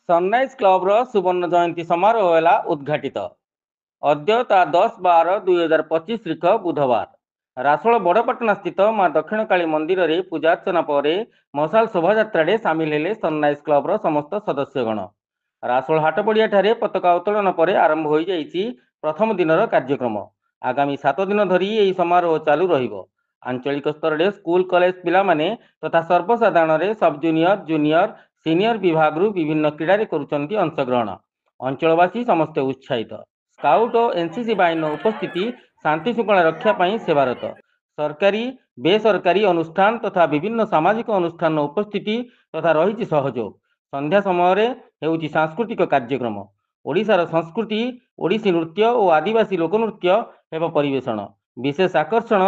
Sunrise club सुवर्ण जयंती समारोह है उद्घाटित। अद्य ता 10/12/2025 तारीख बुधवार रासोल बड़पाटना स्थित माँ दक्षिण काली मंदिर रे पूजार्चना पर मशाल शोभा सामिल हेले सनराइज क्लब समस्त सदस्यगण। रासोल हाटपड़िया ठारे पताका उत्तोलन पर आरंभ हो जाइछि प्रथम दिनर कार्यक्रम। आगामी 7 दिन धरी यह समारोह चालू रहिबो। आंचलिक स्तर में स्कूल कॉलेज पिला माने तथा सर्वसाधारण सब जूनियर जूनियर सीनियर विभाग विभिन्न क्रीड़ा करुछंती अंशग्रहण। अंचलवासी समस्ते उत्साहित। स्काउट और एनसीसी बाहिनी उपस्थिति शांति श्रृंखला रक्षा पाई सेवारत। सरकारी बेसरकारी अनुष्ठान तथा विभिन्न सामाजिक अनुष्ठान उपस्थिति तथा रही सहयोग। संध्या समय हेउछि सांस्कृतिक कार्यक्रम। ओडिशार संस्कृति ओडिसी नृत्य और आदिवासी लोकनृत्य हेब परिवेषण। विशेष आकर्षण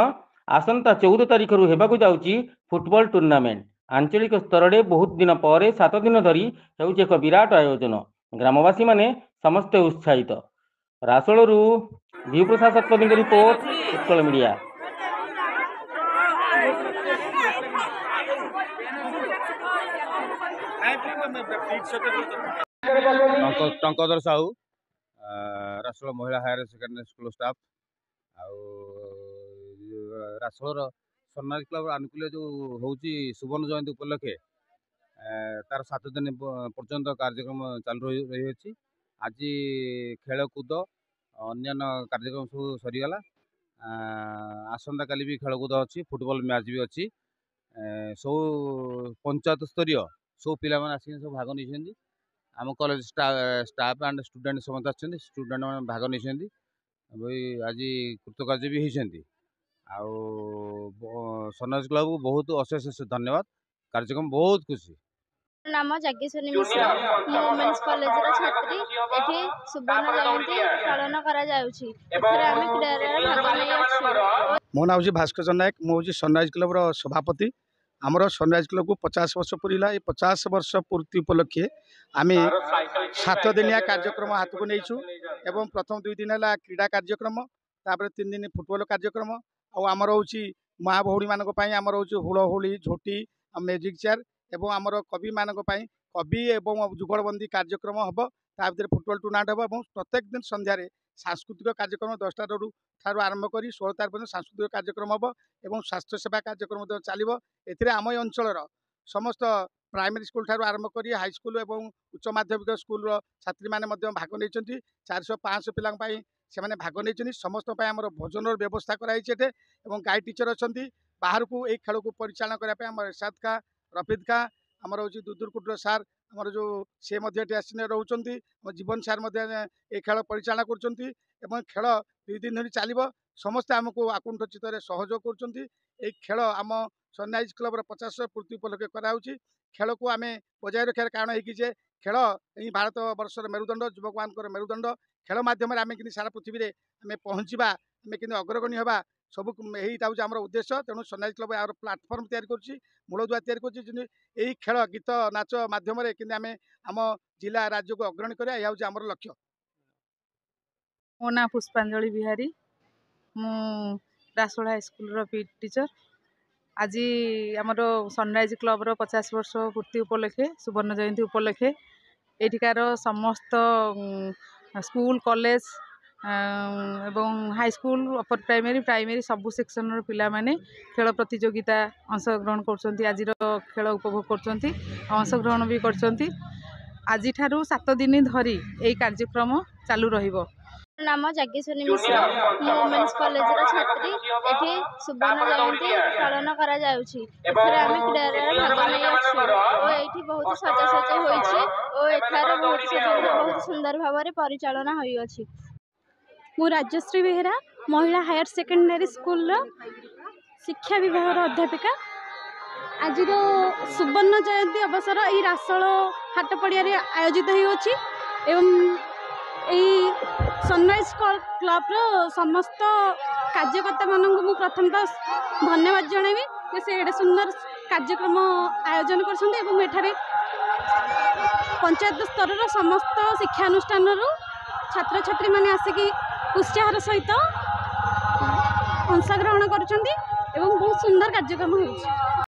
आसंता 14 तारीख हेबाकु जाउछि फुटबॉल टूर्नामेंट। आंचलिक स्तर में बहुत दिन पर 7 दिन धरी हेउछि एक विराट आयोजन। ग्रामवासी माने समस्ते उत्साहित। रासोलरू भीव प्रसाद सतपथी रिपोर्ट, उत्कल मीडिया। टंकधर साहू रासोल महिला higher secondary school staff Rasol sunrise club आनुकूल्य जो होची सुवर्ण जयंती उपलक्षे तार 7 दिन पर्यंत कार्यक्रम चालू रही। आज खेलकूद अन्य कार्यक्रम सब सरीगला। आसंता काली भी खेलकूद अच्छी, फुटबॉल मैच भी अच्छी। सब पंचायत स्तरीय सब पिला आसिक सब भाग नहीं। आम कॉलेज स्टाफ एंड स्टूडेंट समस्त आछंती। स्टूडेंट मैंने भाग नहीं आज कृतकार्य भी होती। सनराइज क्लब को बहुत अशेष धन्यवाद। कार्यक्रम बहुत खुशी। नाम जागेश्वरी मिश्र, मो वुमेन्स कॉलेज छात्री। एठी सुवर्ण जयंती पालन करा जाउछि। एथरे आमे क्रीडा भाग नै अछि। मो नाम जी भास्कर नायक, मो जी सनराइज क्लब रो सभापति। आमर सनराइज क्लब को 50 वर्ष पूरा। ये 50 वर्ष पूर्ति उपलक्षे आम 7 दिनिया कार्यक्रम हाथ को नहींचु। एवं प्रथम 2 दिन है क्रीड़ा कार्यक्रम, तापर 3 दिन फुटबॉल कार्यक्रम। आमर हूँ माँ भौणी मान आमर हूँ हुलहुली झोटी मैजिक चेयर एवं आमर कवि मान कवि एवं जुगलबंदी कार्यक्रम हम। ता भर फुटबॉल टूर्नामेंट हम और प्रत्येक दिन संध्यारे सांस्कृतिक कार्यक्रम 10टा ठार आरंभ कर 16 तारीख पर्यटन सांस्कृतिक कार्यक्रम हम और स्वास्थ्य सेवा कार्यक्रम चलो। एम अंचल समस्त प्राइमरी स्कूल ठार आरंभ कर हाईस्कल और उच्च माध्यमिक स्कूल छात्री मैंने भाग नहीं। 400-500 पिला से भाग नहीं। समस्त आमर भोजन व्यवस्था कराई। गाइड टीचर अच्छा बाहर को यही खेल को परिचालन करने इरशाद का रफिद का आमर हूँ दुदुरकुटर सार आमर जो सी रोचे जीवन सार ये खेल परिचालन कर खेल 2 दिन धरी चलो। समस्ते आमको आकुंठ चित्त सहयोग कर खेल आम सनराइज क्लब 50 पूर्ति उपलक्षे कराऊँच। खेल को आम बजाय रखार कारण है कि खेल यही भारत वर्षर मेरुदंड युवक मान मेरुदंड। खेल मध्यम आम कि सारा पृथ्वी में आम पहुँचा आम कि अग्रगण्य होगा सब यही आम उद्देश्य। तेणु सनराइज क्लब यार प्लाटफर्म तैयारी मूलदुआ तैयारी खेल गीत नाच मध्यम आम जिला राज्य को अग्रणी करा यह आम लक्ष्य। मो ना पुष्पांजलि बिहारी, मु रासोल हाईस्कूल पीटी टीचर। आज आमर सनराइज क्लब 50 वर्ष पूर्ति उपलक्षे सुवर्ण जयंती उपलक्षे एठिकार समस्त स्कूल कॉलेज एवं हाईस्कूल अपर प्राइमरी प्राइमरी सबू सेक्शन पिला माने खेल प्रतियोगिता अंशग्रहण कर आज खेल उपभोग कर अंशग्रहण भी कर। आज 7 दिन धरी यही कार्यक्रम चालू रहिबो। नाम जागेश्वरी मिश्र, मो वुमेन्स कॉलेज छात्री। एठी सुवर्ण जयंती पालन करा जाउछि। एथरे आमे क्रीडा भाग नै अछि और एठी बहुत सजासज होइछि और एठार बहुत सुंदर भाव परिचालना होई अछि। मु राजश्री बेहेरा, महिला हायर सेकेंडरी स्कूल शिक्षा विभाग अध्यापिका। आज सुवर्ण जयंती अवसर यही रासोल हाटपड़िया आयोजित होछि एवं यही सनराइज क्लब समस्त कार्यकर्ता मानक मु प्रथमतः धन्यवाद जनइबी कि से एडे सुंदर कार्यक्रम आयोजन कर। पंचायत स्तर समस्त शिक्षानुष्ठान छात्र छात्री माने आसिकी उत्साह सहित अंशग्रहण कर बहुत सुंदर कार्यक्रम होइछि।